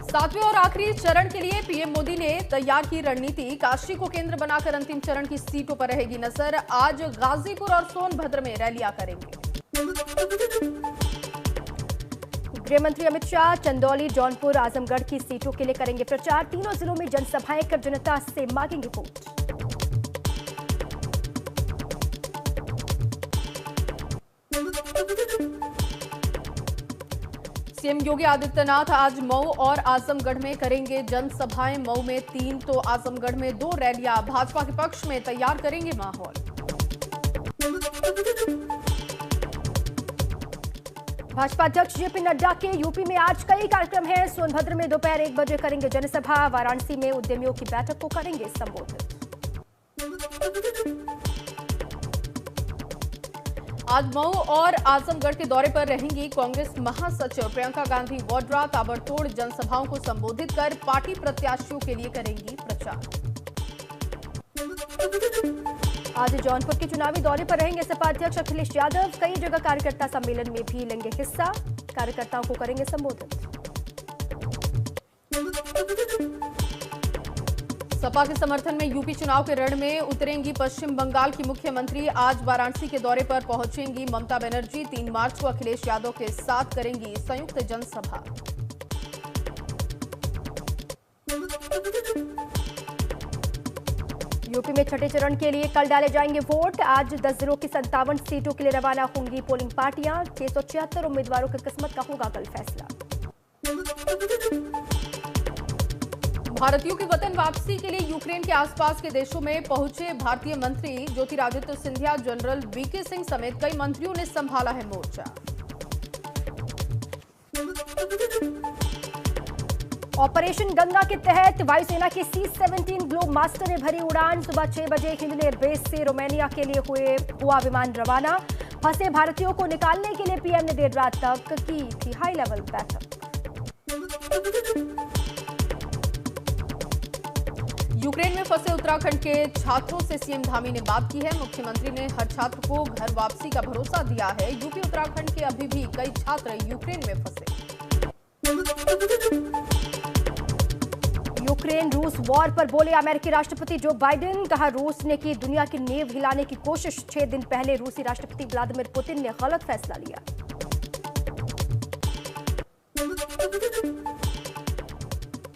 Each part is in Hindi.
सातवें और आखिरी चरण के लिए पीएम मोदी ने तैयार की रणनीति। काशी को केंद्र बनाकर अंतिम चरण की सीटों पर रहेगी नजर। आज गाजीपुर और सोनभद्र में रैलियां करेंगे। गृह मंत्री अमित शाह चंदौली, जौनपुर, आजमगढ़ की सीटों के लिए करेंगे प्रचार। तीनों जिलों में जनसभाएं कर जनता से मांगेंगे वोट। सीएम योगी आदित्यनाथ आज मऊ और आजमगढ़ में करेंगे जनसभाएं। मऊ में 3 तो आजमगढ़ में 2 रैलियां। भाजपा के पक्ष में तैयार करेंगे माहौल। भाजपा अध्यक्ष जेपी नड्डा के यूपी में आज कई कार्यक्रम हैं। सोनभद्र में दोपहर 1 बजे करेंगे जनसभा। वाराणसी में उद्यमियों की बैठक को करेंगे संबोधित। आज मऊ और आजमगढ़ के दौरे पर रहेंगी कांग्रेस महासचिव प्रियंका गांधी वाड्रा। ताबड़तोड़ जनसभाओं को संबोधित कर पार्टी प्रत्याशियों के लिए करेंगी प्रचार। आज जौनपुर के चुनावी दौरे पर रहेंगे सपा अध्यक्ष अखिलेश यादव। कई जगह कार्यकर्ता सम्मेलन में भी लेंगे हिस्सा। कार्यकर्ताओं को करेंगे संबोधित। सपा के समर्थन में यूपी चुनाव के रण में उतरेंगी पश्चिम बंगाल की मुख्यमंत्री। आज वाराणसी के दौरे पर पहुंचेंगी ममता बनर्जी। 3 मार्च को अखिलेश यादव के साथ करेंगी संयुक्त जनसभा। यूपी में छठे चरण के लिए कल डाले जाएंगे वोट। आज 10 जिलों की 57 सीटों के लिए रवाना होंगी पोलिंग पार्टियां। 676 उम्मीदवारों की किस्मत का होगा कल फैसला। भारतीयों की वतन वापसी के लिए यूक्रेन के आसपास के देशों में पहुंचे भारतीय मंत्री ज्योतिरादित्य सिंधिया, जनरल वीके सिंह समेत कई मंत्रियों ने संभाला है मोर्चा। ऑपरेशन गंगा के तहत वायुसेना के C-17 ग्लोब मास्टर ने भरी उड़ान। सुबह 6 बजे हिंदन एयरबेस से रोमानिया के लिए हुआ विमान रवाना। फंसे भारतीयों को निकालने के लिए पीएम ने देर रात तक की थी हाई लेवल बैठक। यूक्रेन में फंसे उत्तराखंड के छात्रों से सीएम धामी ने बात की है। मुख्यमंत्री ने हर छात्र को घर वापसी का भरोसा दिया है। यूपी उत्तराखंड के अभी भी कई छात्र यूक्रेन में फंसे। यूक्रेन रूस वॉर पर बोले अमेरिकी राष्ट्रपति जो बाइडेन। कहा रूस ने की दुनिया की नींव हिलाने की कोशिश। 6 दिन पहले रूसी राष्ट्रपति व्लादिमीर पुतिन ने गलत फैसला लिया।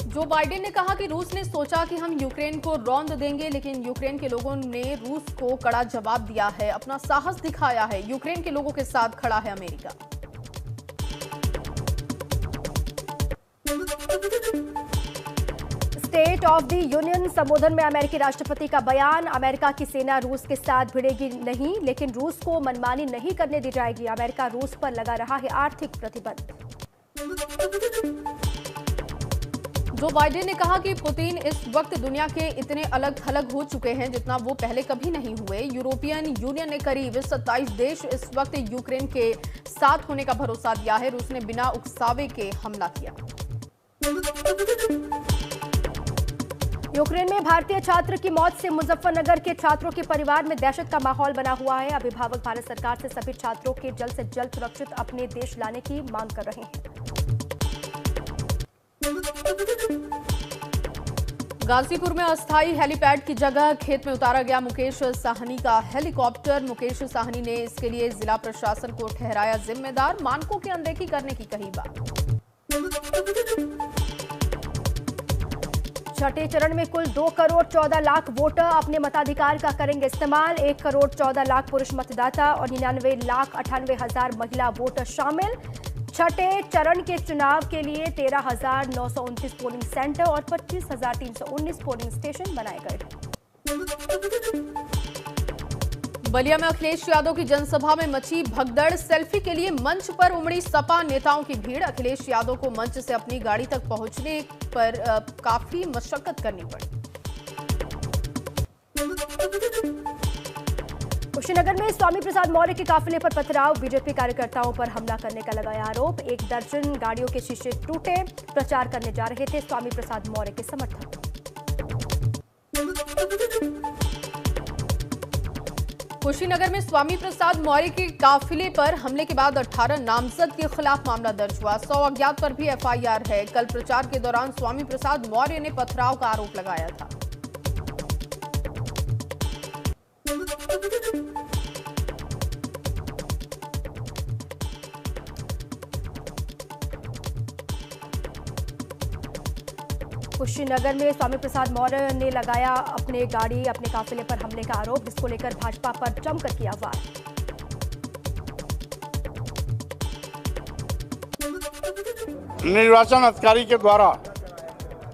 जो बाइडेन ने कहा कि रूस ने सोचा कि हम यूक्रेन को रौंद देंगे, लेकिन यूक्रेन के लोगों ने रूस को कड़ा जवाब दिया है, अपना साहस दिखाया है। यूक्रेन के लोगों के साथ खड़ा है America. State of the union संबोधन में अमेरिकी राष्ट्रपति का बयान। अमेरिका की सेना रूस के साथ भिड़ेगी नहीं, लेकिन रूस को मनमानी नहीं करने दी जाएगी। अमेरिका रूस पर लगा रहा है आर्थिक प्रतिबंध। जो बाइडेन ने कहा कि पुतिन इस वक्त दुनिया के इतने अलग थलग हो चुके हैं जितना वो पहले कभी नहीं हुए। यूरोपियन यूनियन ने करीब 27 देश इस वक्त यूक्रेन के साथ होने का भरोसा दिया है। रूस ने बिना उकसावे के हमला किया। यूक्रेन में भारतीय छात्र की मौत से मुजफ्फरनगर के छात्रों के परिवार में दहशत का माहौल बना हुआ है। अभिभावक भारत सरकार से सभी छात्रों के जल्द से जल्द सुरक्षित अपने देश लाने की मांग कर रहे हैं। गाजीपुर में अस्थायी हेलीपैड की जगह खेत में उतारा गया मुकेश साहनी का हेलीकॉप्टर। मुकेश साहनी ने इसके लिए जिला प्रशासन को ठहराया जिम्मेदार। मानकों की अनदेखी करने की कही बात। छठे चरण में कुल 2 करोड़ 14 लाख वोटर अपने मताधिकार का करेंगे इस्तेमाल। 1 करोड़ 14 लाख पुरुष मतदाता और 99 लाख 98 हजार महिला वोटर शामिल। छठे चरण के चुनाव के लिए 13,929 पोलिंग सेंटर और 25,319 पोलिंग स्टेशन बनाए गए। बलिया में अखिलेश यादव की जनसभा में मची भगदड़। सेल्फी के लिए मंच पर उमड़ी सपा नेताओं की भीड़। अखिलेश यादव को मंच से अपनी गाड़ी तक पहुंचने पर काफी मशक्कत करनी पड़ी। कुशीनगर में स्वामी प्रसाद मौर्य के काफिले पर पथराव। बीजेपी कार्यकर्ताओं पर हमला करने का लगाया आरोप। 1 दर्जन गाड़ियों के शीशे टूटे। प्रचार करने जा रहे थे स्वामी प्रसाद मौर्य के समर्थक। कुशीनगर में स्वामी प्रसाद मौर्य के काफिले पर हमले के बाद 18 नामजद के खिलाफ मामला दर्ज हुआ। 100 अज्ञात पर भी एफआईआर है। कल प्रचार के दौरान स्वामी प्रसाद मौर्य ने पथराव का आरोप लगाया था। कुशीनगर में स्वामी प्रसाद मौर्य ने लगाया अपने काफिले पर हमले का आरोप, जिसको लेकर भाजपा पर जमकर किया वार। निर्वाचन अधिकारी के द्वारा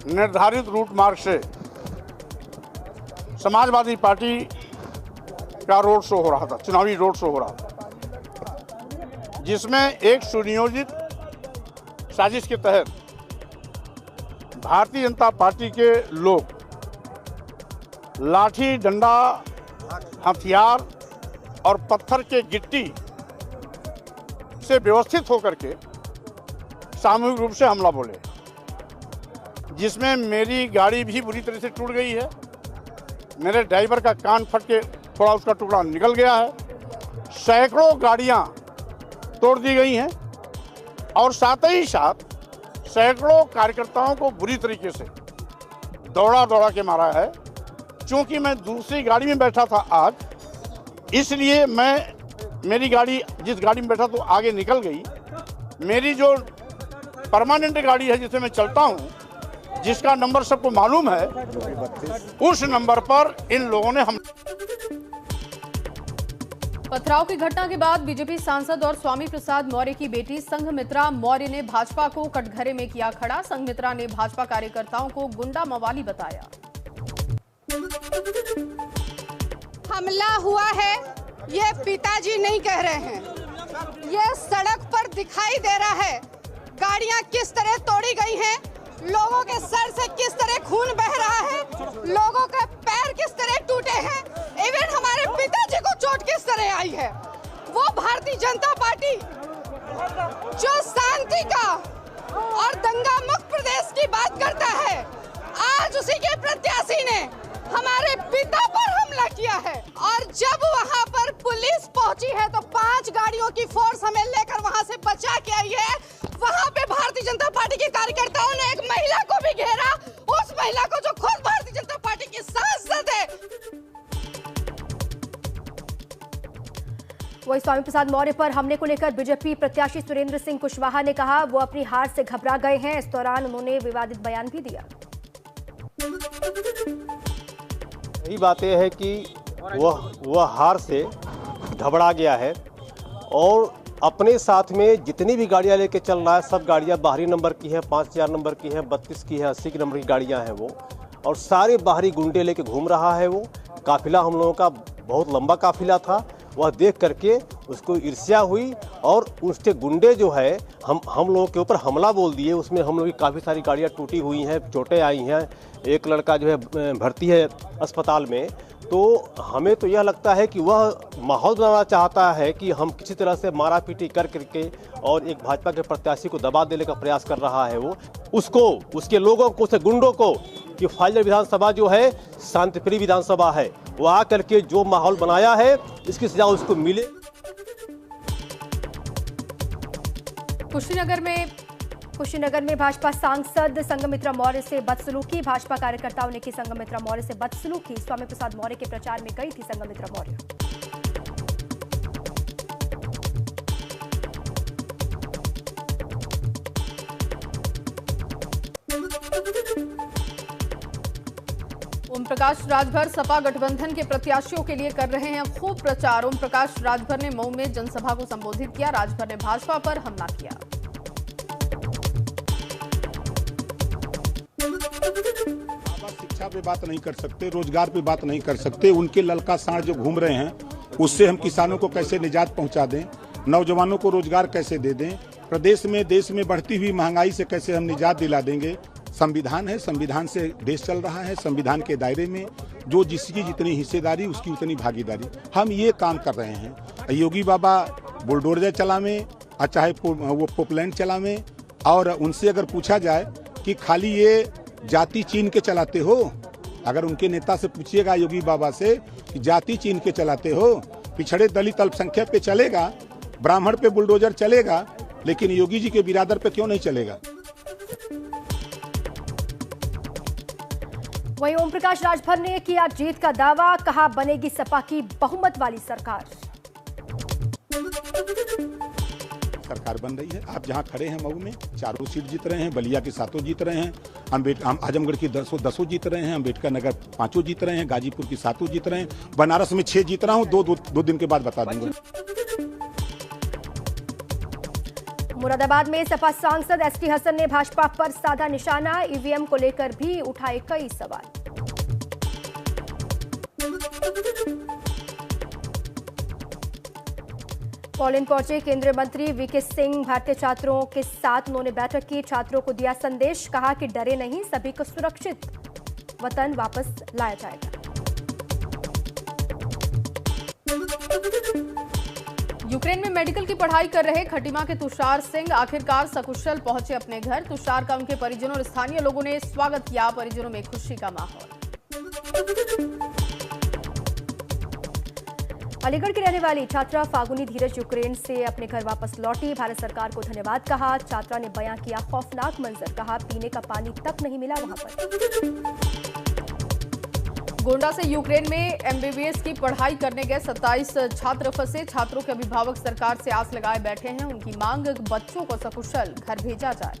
निर्धारित रूट मार्ग से समाजवादी पार्टी का रोड शो हो रहा था, चुनावी रोड शो हो रहा था, जिसमें एक सुनियोजित साजिश के तहत भारतीय जनता पार्टी के लोग लाठी, डंडा, हथियार और पत्थर के गिट्टी से व्यवस्थित होकर के सामूहिक रूप से हमला बोले, जिसमें मेरी गाड़ी भी बुरी तरह से टूट गई है। मेरे ड्राइवर का कान फट के थोड़ा उसका टुकड़ा निकल गया है। सैकड़ों गाड़ियां तोड़ दी गई हैं और साथ ही साथ सैकड़ों कार्यकर्ताओं को बुरी तरीके से दौड़ा के मारा है। चूंकि मैं दूसरी गाड़ी में बैठा था आज, इसलिए मेरी गाड़ी जिस गाड़ी में बैठा तो आगे निकल गई। मेरी जो परमानेंट गाड़ी है जिससे मैं चलता हूं, जिसका नंबर सबको मालूम है, उस नंबर पर इन लोगों ने हम पथराव की घटना के बाद बीजेपी सांसद और स्वामी प्रसाद मौर्य की बेटी संघमित्रा मौर्य ने भाजपा को कटघरे में किया खड़ा। संघमित्रा ने भाजपा कार्यकर्ताओं को गुंडा मवाली बताया। हमला हुआ है, ये पिताजी नहीं कह रहे हैं, ये सड़क पर दिखाई दे रहा है। गाड़ियां किस तरह तोड़ी गई हैं, लोगों के सर से किस तरह खून बह रहा है, लोगों के पैर किस तरह टूटे हैं, इवन हमारे पिताजी को चोट किस तरह आई है। वो भारतीय जनता पार्टी जो शांति का और दंगा मुक्त प्रदेश की बात करता है, आज उसी के प्रत्याशी ने हमारे पिता पर हमला किया है। और जब वहां पर पुलिस पहुंची है तो 5 गाड़ियों की फोर्स हमें लेकर वहां से बचा के आई है। वहां पे भारतीय जनता पार्टी के कार्यकर्ताओं ने एक महिला को भी घेरा, उस महिला को जो खुद भारतीय जनता पार्टी की सांसद है। वही स्वामी प्रसाद मौर्य पर हमले को लेकर बीजेपी प्रत्याशी सुरेंद्र सिंह कुशवाहा ने कहा वो अपनी हार से घबरा गए हैं। इस दौरान उन्होंने विवादित बयान भी दिया। यही बात यह है कि वह हार से घबरा गया है और अपने साथ में जितनी भी गाड़ियां लेके चल रहा है, सब गाड़ियां बाहरी नंबर की है, 5000 नंबर की है, 32 की है, 80 की नंबर की गाड़ियां हैं वो, और सारे बाहरी गुंडे लेके घूम रहा है वो। काफिला हम लोगों का बहुत लंबा काफिला था। वह देख करके उसको ईर्ष्या हुई और उसके गुंडे जो है हम लोगों के ऊपर हमला बोल दिए। उसमें हम लोग की काफ़ी सारी गाड़ियाँ टूटी हुई हैं, चोटें आई हैं। एक लड़का जो है भर्ती है अस्पताल में। तो हमें तो यह लगता है कि वह माहौल बनाना चाहता है कि हम किसी तरह से मारा पीटी कर करके और एक भाजपा के प्रत्याशी को दबा देने का प्रयास कर रहा है वो। उसको, उसके लोगों को, उसके गुंडों को कि फाइजल विधानसभा जो है शांतिप्रिय विधानसभा है, वो आकर के जो माहौल बनाया है इसकी सजा उसको मिले। कुशीनगर में भाजपा सांसद संघमित्रा मौर्य से बदसलूकी। भाजपा कार्यकर्ताओं ने की संघमित्रा मौर्य से बदसलूकी। स्वामी प्रसाद मौर्य के प्रचार में गई थी संघमित्रा मौर्य। ओम प्रकाश राजभर सपा गठबंधन के प्रत्याशियों के लिए कर रहे हैं खूब प्रचार। ओम प्रकाश राजभर ने मऊ में जनसभा को संबोधित किया। राजभर ने भाजपा पर हमला किया। शिक्षा पे बात नहीं कर सकते, रोजगार पे बात नहीं कर सकते। उनके ललका सांड जो घूम रहे हैं उससे हम किसानों को कैसे निजात पहुंचा दें, नौजवानों को रोजगार कैसे दे दें, प्रदेश में देश में बढ़ती हुई महंगाई से कैसे हम निजात दिला देंगे। संविधान है, संविधान से देश चल रहा है। संविधान के दायरे में जो जिसकी जितनी हिस्सेदारी उसकी उतनी भागीदारी, हम ये काम कर रहे हैं। योगी बाबा बुलडोजर चलावें और चाहे वो पोपलैंड चलावें, और उनसे अगर पूछा जाए कि खाली ये जाति चीन के चलाते हो, अगर उनके नेता से पूछिएगा योगी बाबा से कि जाति चीन के चलाते हो, पिछड़े दलित अल्पसंख्यक पे चलेगा, ब्राह्मण पे बुलडोजर चलेगा, लेकिन योगी जी के बिरादर पे क्यों नहीं चलेगा? वहीं ओम प्रकाश राजभर ने किया जीत का दावा, कहा बनेगी सपा की बहुमत वाली सरकार। सरकार बन रही है। आप जहां खड़े हैं मऊ में 4 सीट जीत रहे हैं, बलिया की 7 जीत रहे हैं, आजमगढ़ की 10 जीत रहे हैं, अम्बेडकर नगर 5 जीत रहे हैं, गाजीपुर की 7 जीत रहे हैं, बनारस में 6 जीत रहा हूं। दो दिन के बाद बता दूंगा। मुरादाबाद में सपा सांसद एसटी हसन ने भाजपा पर साधा निशाना, ईवीएम को लेकर भी उठाए कई सवाल। पोलैंड पहुंचे केंद्रीय मंत्री वीके सिंह, भारतीय छात्रों के साथ उन्होंने बैठक की, छात्रों को दिया संदेश, कहा कि डरे नहीं, सभी को सुरक्षित वतन वापस लाया जाएगा। यूक्रेन में मेडिकल की पढ़ाई कर रहे खटीमा के तुषार सिंह आखिरकार सकुशल पहुंचे अपने घर। तुषार का उनके परिजनों और स्थानीय लोगों ने स्वागत किया, परिजनों में खुशी का माहौल। अलीगढ़ की रहने वाली छात्रा फागुनी धीरज यूक्रेन से अपने घर वापस लौटी, भारत सरकार को धन्यवाद कहा। छात्रा ने बयां किया खौफनाक मंजर, कहा पीने का पानी तक नहीं मिला वहां पर। गोंडा से यूक्रेन में एमबीबीएस की पढ़ाई करने गए 27 छात्र फंसे, छात्रों के अभिभावक सरकार से आस लगाए बैठे हैं, उनकी मांग बच्चों को सकुशल घर भेजा जाए।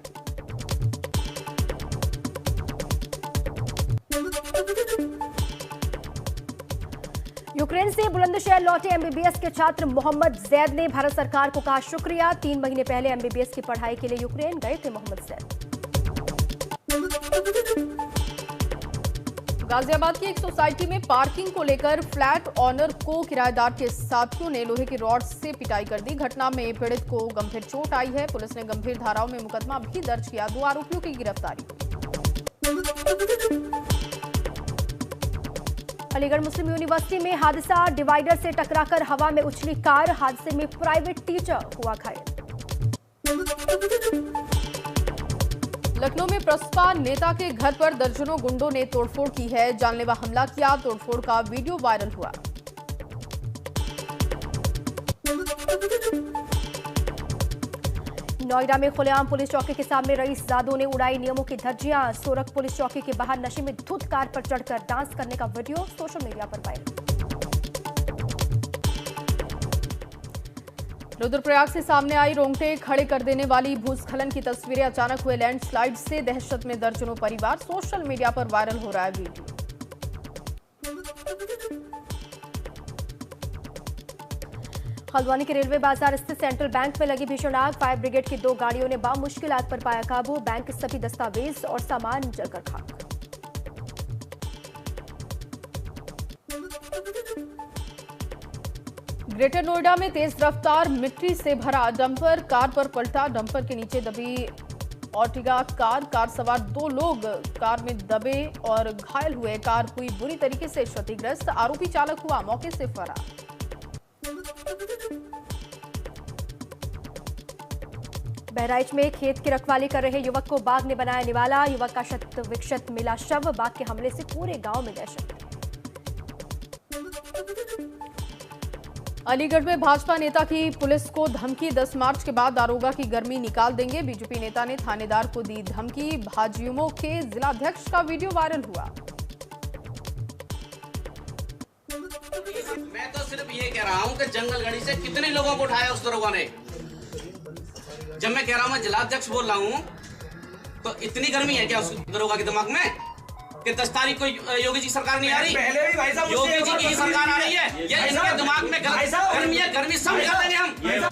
यूक्रेन से बुलंदशहर लौटे एमबीबीएस के छात्र मोहम्मद जैद ने भारत सरकार को कहा शुक्रिया, 3 महीने पहले एमबीबीएस की पढ़ाई के लिए यूक्रेन गए थे मोहम्मद जैद। गाजियाबाद की एक सोसाइटी में पार्किंग को लेकर फ्लैट ऑनर को किराएदार के साथियों ने लोहे की रॉड से पिटाई कर दी। घटना में पीड़ित को गंभीर चोट आई है, पुलिस ने गंभीर धाराओं में मुकदमा भी दर्ज किया, 2 आरोपियों की गिरफ्तारी। अलीगढ़ मुस्लिम यूनिवर्सिटी में हादसा, डिवाइडर से टकराकर हवा में उछली कार, हादसे में प्राइवेट टीचर हुआ घायल। लखनऊ में प्रसपा नेता के घर पर दर्जनों गुंडों ने तोड़फोड़ की है, जानलेवा हमला किया, तोड़फोड़ का वीडियो वायरल हुआ। नोएडा में खुलेआम पुलिस चौकी के सामने रईसजादों ने उड़ाई नियमों की धज्जियां, सोरख पुलिस चौकी के बाहर नशे में धुत कार पर चढ़कर डांस करने का वीडियो सोशल मीडिया पर वायरल। रुद्रप्रयाग से सामने आई रोंगटे खड़े कर देने वाली भूस्खलन की तस्वीरें, अचानक हुए लैंडस्लाइड से दहशत में दर्जनों परिवार, सोशल मीडिया पर वायरल हो रहा है वीडियो। हल्द्वानी के रेलवे बाजार स्थित सेंट्रल बैंक में लगी भीषण आग, फायर ब्रिगेड की 2 गाड़ियों ने बामुश्किल आग पर पाया काबू, बैंक के सभी दस्तावेज और सामान जलकर खाक। ग्रेटर नोएडा में तेज रफ्तार मिट्टी से भरा डंपर कार पर पलटा, डंपर के नीचे दबी ऑर्टिगा कार सवार 2 लोग कार में दबे और घायल हुए, कार हुई बुरी तरीके से क्षतिग्रस्त, आरोपी चालक हुआ मौके से फरार। बहराइच में खेत की रखवाली कर रहे युवक को बाघ ने बनाया निवाला, युवक का शत विक्षत मिला शव, बाघ के हमले से पूरे गांव में दहशत। अलीगढ़ में भाजपा नेता की पुलिस को धमकी, 10 मार्च के बाद दारोगा की गर्मी निकाल देंगे, बीजेपी नेता ने थानेदार को दी धमकी, भाजयुमो के जिलाध्यक्ष का वीडियो वायरल हुआ। मैं तो सिर्फ ये कह रहा हूं कि जंगल गढ़ी से कितने लोगों को उठाया उस दरोगा ने। जब मैं कह रहा हूं मैं जिलाध्यक्ष बोल रहा हूं तो इतनी गर्मी है क्या उस दरोगा के दिमाग में कि 10 तारीख को योगी जी सरकार नहीं आ रही, पहले भी भाई साहब योगी जी की सरकार आ रही है, ये इनके दिमाग में गर्मी सब निकाल देंगे हम।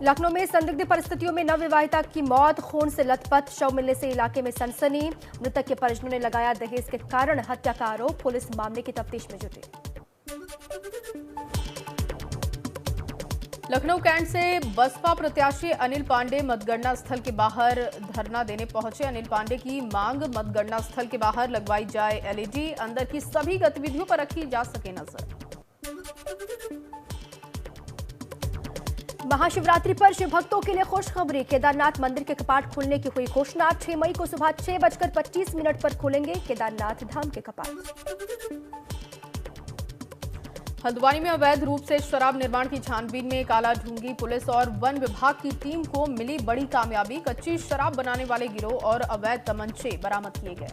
लखनऊ में संदिग्ध परिस्थितियों में नवविवाहिता की मौत, खून से लथपथ, शव मिलने से इलाके में सनसनी, मृतक के परिजनों ने लगाया दहेज के कारण हत्या का आरोप, पुलिस मामले की तफ्तीश में जुटी। लखनऊ कैंट से बसपा प्रत्याशी अनिल पांडे मतगणना स्थल के बाहर धरना देने पहुंचे, अनिल पांडे की मांग मतगणना स्थल के बाहर लगवाई जाए एलईडी, अंदर की सभी गतिविधियों पर रखी जा सके नजर। महाशिवरात्रि पर शिव भक्तों के लिए खुशखबरी, केदारनाथ मंदिर के कपाट खुलने की हुई घोषणा, 6 मई को सुबह 6:25 पर खुलेंगे केदारनाथ धाम के कपाट। हल्द्वानी में अवैध रूप से शराब निर्माण की छानबीन में काला ढूंगी पुलिस और वन विभाग की टीम को मिली बड़ी कामयाबी। कच्ची शराब बनाने वाले गिरोह और अवैध तमंचे बरामद किए गए।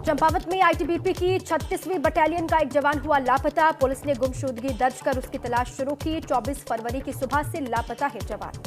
चंपावत में आईटीबीपी की 36वीं बटालियन का एक जवान हुआ लापता। पुलिस ने गुमशुदगी दर्ज कर उसकी तलाश शुरू की। 24 फरवरी की सुबह से लापता है जवान।